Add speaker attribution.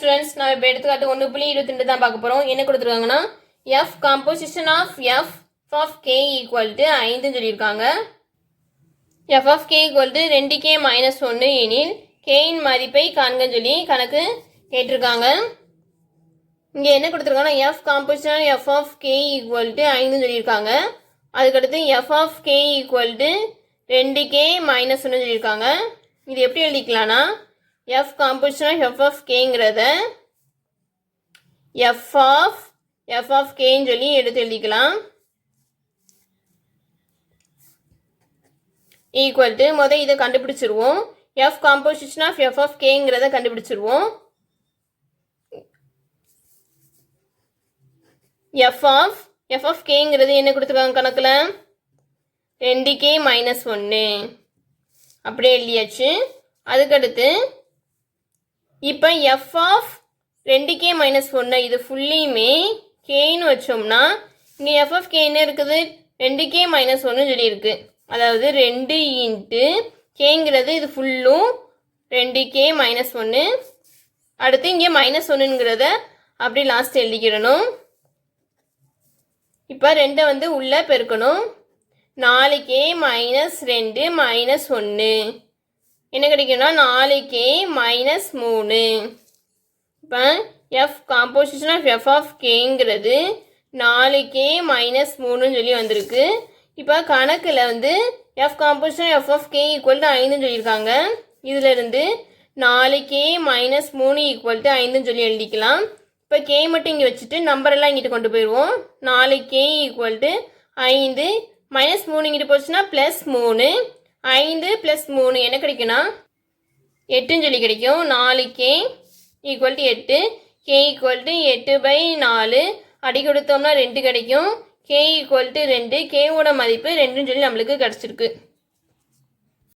Speaker 1: Students, நான் இப்போ எடுத்துக்காட்டு 1.22 தான் பார்க்க போகிறோம். என்ன கொடுத்துருக்காங்கன்னா F composition of F of K equal to 5ன்னு சொல்லியிருக்காங்க. F of K equal to 2k - 1 எனில் கேயின் மதிப்பை காண்கன்னு சொல்லி கணக்கு கேட்டிருக்காங்க. இங்கே என்ன கொடுத்துருக்காங்கன்னா F composition F of K equal to 5ன்னு சொல்லியிருக்காங்க. அதுக்கடுத்து F of K equal to 2k - 1 சொல்லியிருக்காங்க. இது எப்படி எழுதிக்கலாம்னா எஃப் காம்போசிஷன் எஃப் ஆஃப் கேங்கிறத எஃப் ஆஃப் கேன்னு சொல்லி எடுத்து எழுதிக்கலாம். ஈக்குவல் டு முதல் இதை கண்டுபிடிச்சிருவோம். F composition of F of கேங்கிறத கண்டுபிடிச்சிருவோம். எஃப் ஆஃப் கேங்கிறது என்ன கொடுத்துருக்காங்க கணக்கில் 2k - 1 அப்படியே எழுதியாச்சு. அதுக்கடுத்து இப்போ எஃப் ஆஃப் 2k - 1 இது ஃபுல்லையுமே கேன்னு வச்சோம்னா இங்கே எஃப் ஆஃப் கே என்ன இருக்குது 2k - 1 சொல்லியிருக்கு. அதாவது 2 இன்ட்டு கேங்கிறது இது ஃபுல்லும் 2k - 1. அடுத்து இங்கே -1ங்கிறத அப்படி லாஸ்ட் எழுதிக்கிறணும். இப்போ 2 வந்து உள்ளே பெருக்கணும். 4k - 2 - 1 என்ன கிடைக்கும்னா 4k - 3. இப்போ F composition of F of கேங்கிறது 4k - 3ன்னு சொல்லி வந்திருக்கு. இப்போ கணக்கில் வந்து F composition F of K equal to 5ன்னு சொல்லியிருக்காங்க. இதிலிருந்து 4k - 3 ஈக்குவல் டு 5ன்னு சொல்லி எழுதிக்கலாம். இப்போ கே மட்டும் இங்கே வச்சுட்டு நம்பரெல்லாம் இங்கிட்டு கொண்டு போயிடுவோம். 4k ஈக்குவல் டு 5 -3 இங்கிட்டு போச்சுன்னா +3. 5 + 3 என்ன கிடைக்குன்னா 8ன்னு சொல்லி கிடைக்கும். 4k equal to 8, k equal to 8/4 அடி கொடுத்தோம்னா 2 கிடைக்கும். k ஈக்குவல் டு 2, கேவோட மதிப்பு 2ன்னு சொல்லி நம்மளுக்கு கிடச்சிருக்கு.